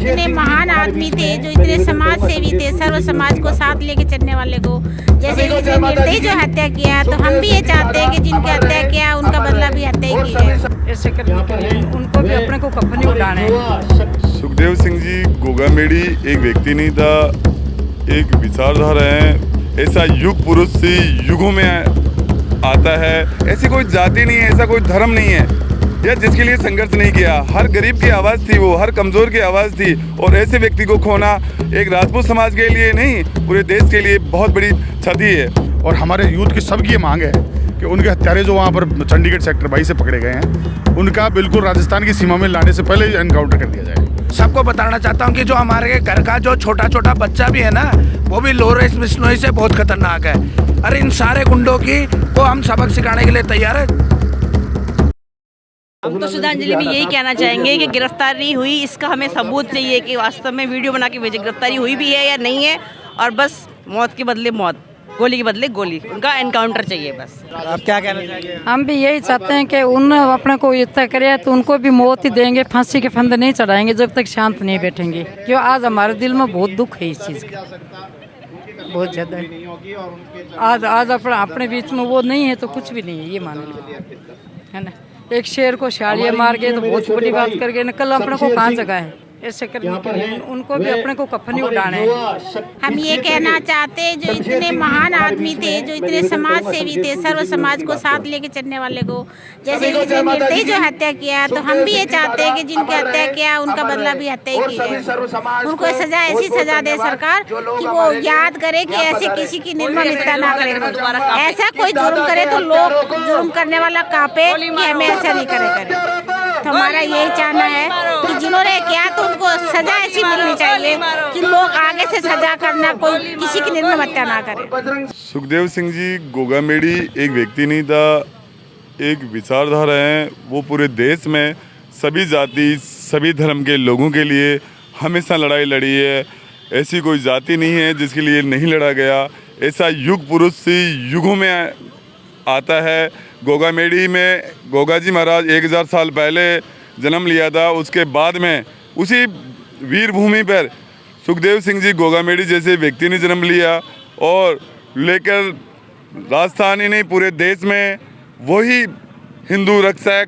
इतने महान आदमी थे, जो इतने समाज सेवी थे, सर्व समाज को साथ लेके चलने वाले को जैसे किसी निर्दयी जो हत्या किया, तो हम भी ये चाहते हैं कि जिनकी हत्या किया उनका बदला भी हत्या ही की है। ऐसे करने के लिए उनको भी अपने को कफनी उड़ाना है। सुखदेव सिंह जी गोगामेडी एक व्यक्ति नहीं था, एक विचारधारा है। ऐसा युग पुरुष से युगों में आता है। ऐसी कोई जाति नहीं है, ऐसा कोई धर्म नहीं है या जिसके लिए संघर्ष नहीं किया। हर गरीब की आवाज़ थी वो, हर कमज़ोर की आवाज़ थी। और ऐसे व्यक्ति को खोना एक राजपूत समाज के लिए नहीं, पूरे देश के लिए बहुत बड़ी क्षति है। और हमारे यूथ की सबकी ये मांग है कि उनके हत्यारे जो वहाँ पर चंडीगढ़ सेक्टर 22 से पकड़े गए हैं, उनका बिल्कुल राजस्थान की सीमा में लाने से पहले एनकाउंटर कर दिया जाए। सबको बताना चाहता हूँ कि जो हमारे घर का जो छोटा छोटा बच्चा भी है ना, वो भी लो रेस बिश्नोई से बहुत खतरनाक है। अरे इन सारे गुंडों की को हम सबक सिखाने के लिए तैयार है। हम तो श्रद्धांजलि में यही कहना चाहेंगे कि गिरफ्तारी हुई, इसका हमें सबूत चाहिए कि वास्तव में वीडियो बना के भेजे गिरफ्तारी हुई भी है या नहीं है। और बस मौत के बदले मौत, गोली के बदले गोली, उनका एनकाउंटर चाहिए बस। आप क्या कहना चाहेंगे? हम भी यही चाहते हैं कि उन अपने को इतना करे तो उनको भी मौत ही देंगे, फांसी के फंदे नहीं चढ़ाएंगे जब तक शांत नहीं बैठेंगे। क्यों आज हमारे दिल में बहुत दुख है इस चीज़ का, बहुत ज़्यादा। आज अपने बीच में वो नहीं है तो कुछ भी नहीं है, ये मान लो, है ना। एक शेर को शालिया मार गए तो बहुत बड़ी बात कर गए, कल अपने को कहाँ जगह है। ऐसे करने के लिए उनको भी अपने को कफनी उड़ाना है। हम ये कहना चाहते हैं, जो इतने महान आदमी थे, जो इतने समाज सेवी थे, सर्व समाज को साथ लेके चलने वाले को जैसे किसी निर्दयी जो हत्या किया, तो हम भी ये चाहते हैं कि जिनकी हत्या किया उनका बदला भी हत्या ही की है। उनको सजा, ऐसी सजा दे सरकार कि वो याद करे कि ऐसे किसी की निर्मम हत्या ना करे। ऐसा कोई जुर्म करे तो लोग जुर्म करने वाला कांपे कि हमें ऐसा नहीं करे। तो हमारा यही चाहना है कि जिन्होंने किया तो उनको सजा ऐसी मिलनी चाहिए कि लोग आगे से सजा करना, कोई किसी की निर्मम हत्या ना करे। सुखदेव सिंह जी गोगामेडी एक व्यक्ति नहीं था, एक विचारधारा है। वो पूरे देश में सभी जाति, सभी धर्म के लोगों के लिए हमेशा लड़ाई लड़ी है। ऐसी कोई जाति नहीं है जिसके लिए नहीं लड़ा गया। ऐसा युग पुरुष से युगों में आता है। गोगामेडी में गोगा जी महाराज 1000 साल पहले जन्म लिया था। उसके बाद में उसी वीर भूमि पर सुखदेव सिंह जी गोगामेडी जैसे व्यक्ति ने जन्म लिया और लेकर राजस्थान ही नहीं पूरे देश में वही हिंदू रक्षक,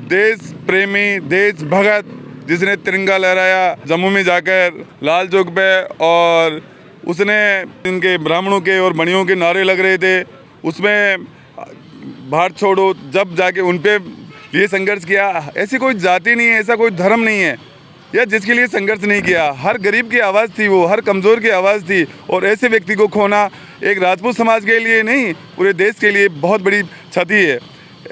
देश प्रेमी, देश भगत जिसने तिरंगा लहराया जम्मू में जाकर लाल चौक पे, और उसने इनके ब्राह्मणों के और बनियों के नारे लग रहे थे, उसमें भारत छोड़ो, जब जाके उन पे लिए संघर्ष किया। ऐसी कोई जाति नहीं है, ऐसा कोई धर्म नहीं है या जिसके लिए संघर्ष नहीं किया। हर गरीब की आवाज़ थी वो, हर कमज़ोर की आवाज़ थी। और ऐसे व्यक्ति को खोना एक राजपूत समाज के लिए नहीं, पूरे देश के लिए बहुत बड़ी क्षति है।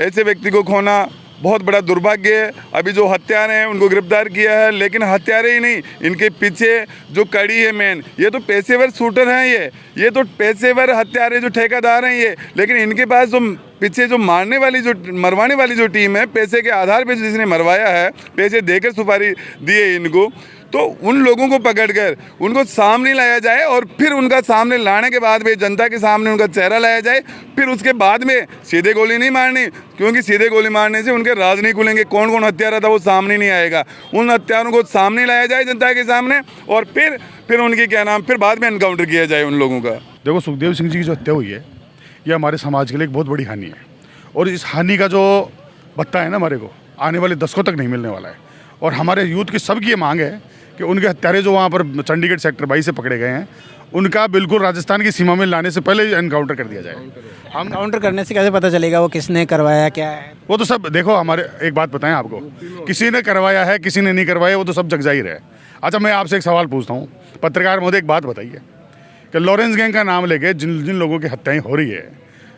ऐसे व्यक्ति को खोना बहुत बड़ा दुर्भाग्य है। अभी जो हत्यारे हैं उनको गिरफ्तार किया है, लेकिन हत्यारे ही नहीं, इनके पीछे जो कड़ी है मेन, ये तो पेशेवर शूटर हैं, ये तो पेशेवर हत्यारे जो ठेकेदार हैं ये। लेकिन इनके पास जो पीछे जो मारने वाली, जो मरवाने वाली जो टीम है, पैसे के आधार पर जिसने मरवाया है, पैसे देकर सुपारी दिए इनको, तो उन लोगों को पकड़कर उनको सामने लाया जाए और फिर उनका सामने लाने के बाद में जनता के सामने उनका चेहरा लाया जाए। फिर उसके बाद में सीधे गोली नहीं मारनी, क्योंकि सीधे गोली मारने से उनके राज नहीं खुलेंगे। कौन कौन हत्यारा था वो सामने नहीं आएगा। उन हत्यारों को सामने लाया जाए जनता के सामने और फिर उनकी क्या नाम, फिर बाद में एनकाउंटर किया जाए उन लोगों का। देखो, सुखदेव सिंह जी की जो हत्या हुई है यह हमारे समाज के लिए एक बहुत बड़ी हानि है। और इस हानि का जो भत्ता है ना, हमारे को आने वाले दशकों तक नहीं मिलने वाला है। और हमारे यूथ की सबकी ये मांग है कि उनके हत्यारे जो वहाँ पर चंडीगढ़ सेक्टर 22 से पकड़े गए हैं, उनका बिल्कुल राजस्थान की सीमा में लाने से पहले एनकाउंटर कर दिया जाए। हम काउंटर करने से कैसे पता चलेगा वो किसने करवाया, क्या है? वो तो सब देखो, हमारे एक बात बताएं आपको, किसी ने करवाया है किसी ने नहीं करवाया, वो तो सब जग जाहिर है। अच्छा, मैं आपसे एक सवाल पूछता हूँ, पत्रकार महोदय, एक बात बताइए कि लॉरेंस गैंग का नाम लेके जिन लोगों की हत्याएं हो रही है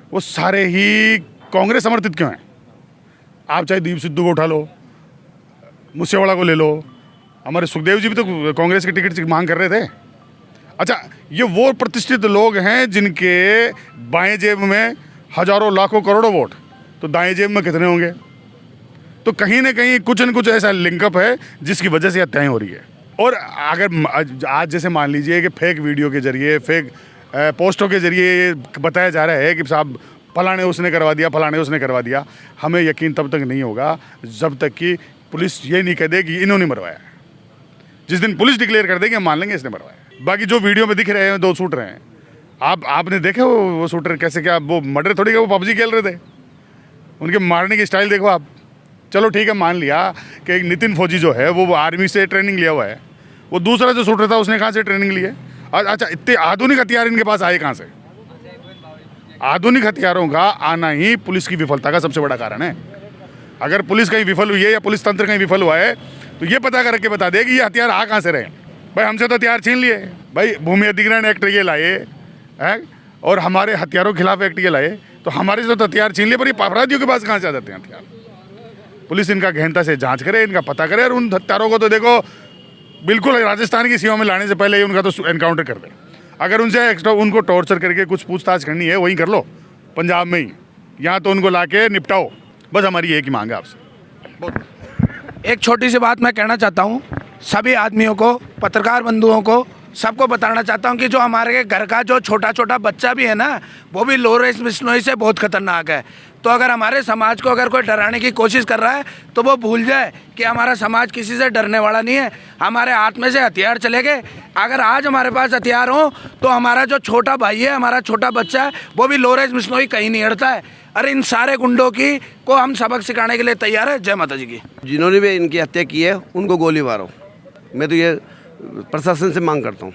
वो सारे ही कांग्रेस समर्थित क्यों हैं? आप चाहे दीप सिद्धू को उठा लो, मूसेवाला को ले लो, हमारे सुखदेव जी भी तो कांग्रेस की टिकट की मांग कर रहे थे। अच्छा, ये वो प्रतिष्ठित लोग हैं जिनके बाएं जेब में हजारों लाखों करोड़ों वोट, तो दाएं जेब में कितने होंगे? तो कहीं ना कहीं कुछ न कुछ ऐसा लिंकअप है जिसकी वजह से हत्याएं हो रही है। और अगर आज जैसे मान लीजिए कि फेक वीडियो के जरिए, फेक पोस्टों के जरिए बताया जा रहा है कि साहब फलाने उसने करवा दिया, फलाने उसने करवा दिया, हमें यकीन तब तक नहीं होगा जब तक कि पुलिस ये नहीं कह दे कि इन्होंने मरवाया। जिस दिन पुलिस डिक्लेयर कर देगी हम मान लेंगे इसने मरवाया। बाकी जो वीडियो में दिख रहे हैं 2 शूटर हैं, आपने देखे वो शूटर कैसे, क्या वो मर्डर थोड़ी है, वो पबजी खेल रहे थे। उनके मारने की स्टाइल देखो आप। चलो ठीक है, मान लिया कि एक नितिन फौजी जो है वो आर्मी से ट्रेनिंग लिया हुआ है, वो दूसरा जो शूटर था उसने कहाँ से ट्रेनिंग ली है? अच्छा, इतने आधुनिक हथियार इनके पास आए कहाँ से? आधुनिक हथियारों का आना ही पुलिस की विफलता का सबसे बड़ा कारण है। अगर पुलिस कहीं विफल हुई है या पुलिस तंत्र कहीं विफल हुआ है तो ये पता करके बता दे कि ये हथियार आ कहाँ से रहे। भाई हमसे तो हथियार छीन लिए भाई, भूमि अधिग्रहण एक्ट ये लाए हैं और हमारे हथियारों के खिलाफ एक्ट ये लाए, तो हमारे से तो हथियार छीन लिए, पर ये अपराधियों के पास कहाँ से आ जाते हैं हथियार? पुलिस इनका गहनता से जांच करे, इनका पता करे, और उन हथियारों को तो देखो बिल्कुल राजस्थान की सीमा में लाने से पहले ही उनका तो एनकाउंटर कर दे। अगर उनसे एक्स्ट्रा उनको टॉर्चर करके कुछ पूछताछ करनी है वहीं कर लो, पंजाब में ही, यहाँ तो उनको लाके निपटाओ। बस हमारी एक ही मांग है आपसे। एक छोटी सी बात मैं कहना चाहता हूँ सभी आदमियों को, पत्रकार बंधुओं को, सबको बताना चाहता हूँ कि जो हमारे घर का जो छोटा छोटा बच्चा भी है ना, वो भी लो रेंज बिश्नोई से बहुत खतरनाक है। तो अगर हमारे समाज को अगर कोई डराने की कोशिश कर रहा है तो वो भूल जाए कि हमारा समाज किसी से डरने वाला नहीं है। हमारे हाथ में से हथियार चले गए, अगर आज हमारे पास हथियार हो तो हमारा जो छोटा भाई है, हमारा छोटा बच्चा है, वो भी लो रेंज बिश्नोई कहीं नहीं हटता है। अरे इन सारे गुंडों की को हम सबक सिखाने के लिए तैयार है। जय माता जी की। जिन्होंने भी इनकी हत्या की है उनको गोली मारो। मैं तो ये प्रशासन से मांग करता हूँ।